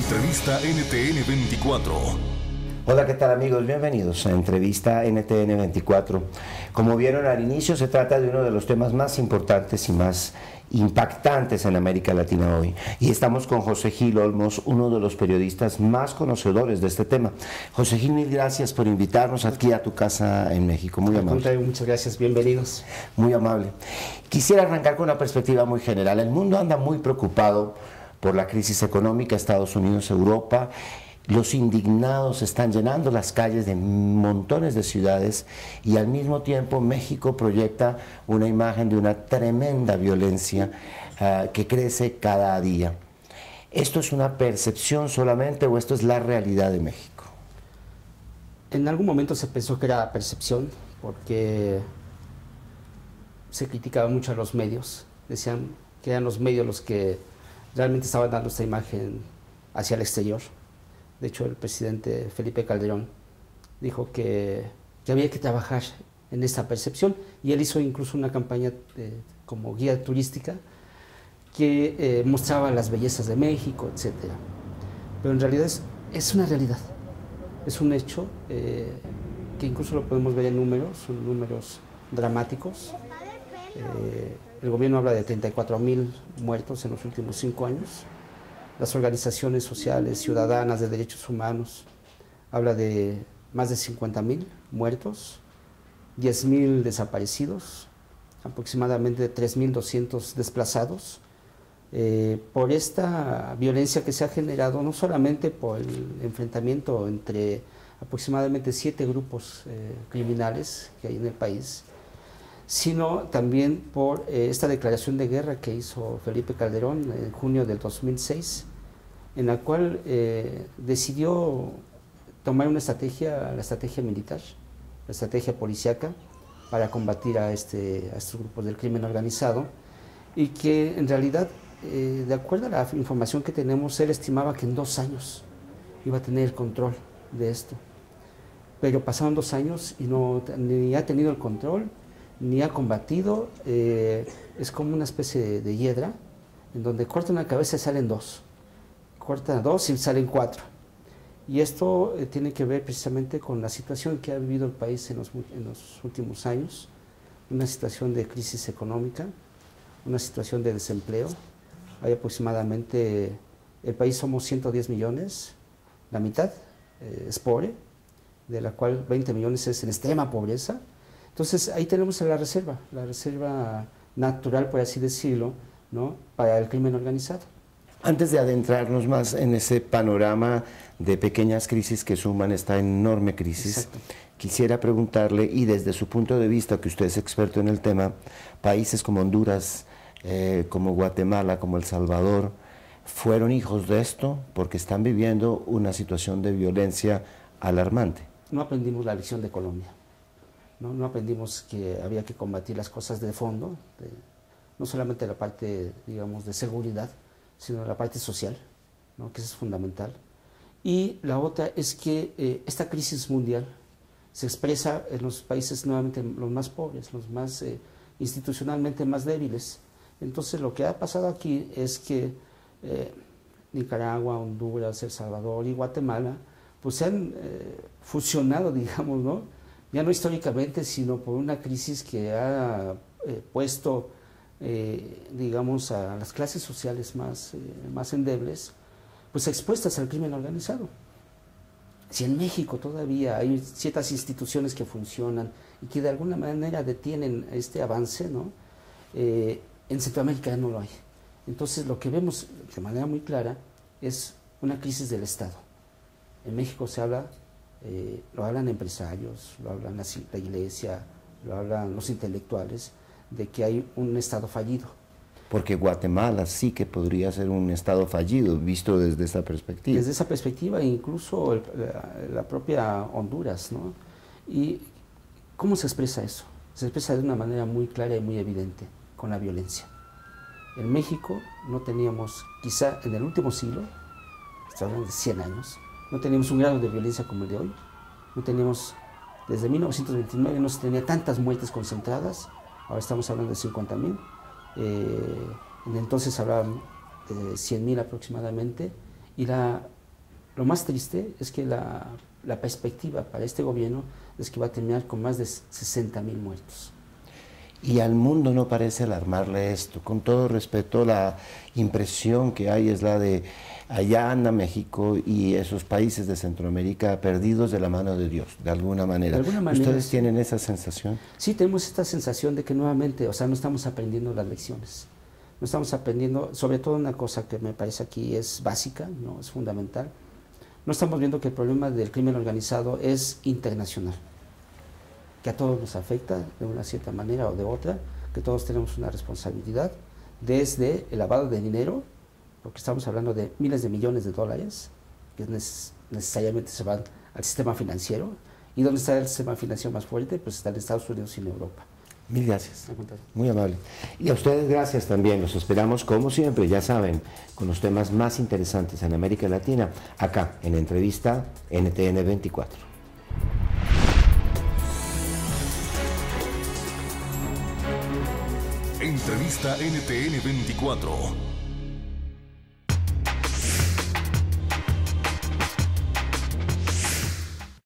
Entrevista NTN 24. Hola, ¿qué tal amigos? Bienvenidos a Entrevista NTN 24. Como vieron al inicio, se trata de uno de los temas más importantes y más impactantes en América Latina hoy. Y estamos con José Gil Olmos, uno de los periodistas más conocedores de este tema. José Gil, mil gracias por invitarnos aquí a tu casa en México. Muy amable. Muchas gracias, bienvenidos. Muy amable. Quisiera arrancar con una perspectiva muy general. El mundo anda muy preocupado por la crisis económica, Estados Unidos, Europa. Los indignados están llenando las calles de montones de ciudades y al mismo tiempo México proyecta una imagen de una tremenda violencia que crece cada día. ¿Esto es una percepción solamente o esto es la realidad de México? En algún momento se pensó que era percepción porque se criticaba mucho a los medios. Decían que eran los medios los que realmente estaban dando esta imagen hacia el exterior. De hecho, el presidente Felipe Calderón dijo que había que trabajar en esta percepción y él hizo incluso una campaña como guía turística que mostraba las bellezas de México, etc. Pero en realidad es una realidad, es un hecho que incluso lo podemos ver en números, son números dramáticos. El gobierno habla de 34,000 muertos en los últimos 5 años. Las organizaciones sociales, ciudadanas de derechos humanos, habla de más de 50,000 muertos, 10,000 desaparecidos, aproximadamente 3,200 desplazados, por esta violencia que se ha generado no solamente por el enfrentamiento entre aproximadamente 7 grupos criminales que hay en el país, sino también por esta declaración de guerra que hizo Felipe Calderón en junio del 2006, en la cual decidió tomar una estrategia, la estrategia militar, la estrategia policíaca, para combatir a estos grupos del crimen organizado, y que en realidad, de acuerdo a la información que tenemos, él estimaba que en 2 años iba a tener el control de esto. Pero pasaron 2 años y ni ha tenido el control, ni ha combatido. Es como una especie de hiedra, en donde corta una cabeza y salen 2, corta 2 y salen 4. Y esto tiene que ver precisamente con la situación que ha vivido el país en los últimos años, una situación de crisis económica, una situación de desempleo. Hay aproximadamente, el país somos 110 millones, la mitad es pobre, de la cual 20 millones es en extrema pobreza. Entonces ahí tenemos la reserva natural, por así decirlo, ¿no?, para el crimen organizado. Antes de adentrarnos más en ese panorama de pequeñas crisis que suman esta enorme crisis, exacto, quisiera preguntarle, y desde su punto de vista, que usted es experto en el tema, países como Honduras, como Guatemala, como El Salvador, ¿fueron hijos de esto? Porque están viviendo una situación de violencia alarmante. No aprendimos la lección de Colombia. No aprendimos que había que combatir las cosas de fondo, no solamente la parte, digamos, de seguridad, sino la parte social, ¿no?, que es fundamental. Y la otra es que esta crisis mundial se expresa en los países nuevamente los más pobres, los más institucionalmente más débiles. Entonces lo que ha pasado aquí es que Nicaragua, Honduras, El Salvador y Guatemala pues se han fusionado, digamos, ¿no?, ya no históricamente, sino por una crisis que ha puesto, digamos, a las clases sociales más endebles, pues expuestas al crimen organizado. Si en México todavía hay ciertas instituciones que funcionan y que de alguna manera detienen este avance, ¿no?, en Centroamérica ya no lo hay. Entonces lo que vemos de manera muy clara es una crisis del Estado. En México se habla, lo hablan empresarios, lo hablan la iglesia, lo hablan los intelectuales, de que hay un Estado fallido. Porque Guatemala sí que podría ser un Estado fallido, visto desde esa perspectiva. Desde esa perspectiva, incluso la propia Honduras, ¿no? ¿Y cómo se expresa eso? Se expresa de una manera muy clara y muy evidente, con la violencia. En México no teníamos, quizá en el último siglo, estamos hablando de 100 años, no teníamos un grado de violencia como el de hoy. No teníamos, desde 1929 no se tenía tantas muertes concentradas, ahora estamos hablando de 50,000. Entonces hablaban de 100,000 aproximadamente, y la lo más triste es que la perspectiva para este gobierno es que va a terminar con más de 60,000 muertos. Y al mundo no parece alarmarle esto. Con todo respeto, la impresión que hay es la de allá anda México y esos países de Centroamérica perdidos de la mano de Dios, de alguna manera. ¿Ustedes sí tienen esa sensación? Sí, tenemos esta sensación de que nuevamente, o sea, no estamos aprendiendo las lecciones. No estamos aprendiendo, sobre todo una cosa que me parece aquí es básica, ¿no? Es fundamental. No estamos viendo que el problema del crimen organizado es internacional, que a todos nos afecta de una cierta manera o de otra, que todos tenemos una responsabilidad, desde el lavado de dinero, porque estamos hablando de miles de millones de dólares, que necesariamente se van al sistema financiero. ¿Y dónde está el sistema financiero más fuerte? Pues está en Estados Unidos y en Europa. Mil gracias, muy amable. Y a ustedes gracias también, los esperamos como siempre, ya saben, con los temas más interesantes en América Latina, acá en Entrevista NTN 24. Entrevista NTN 24.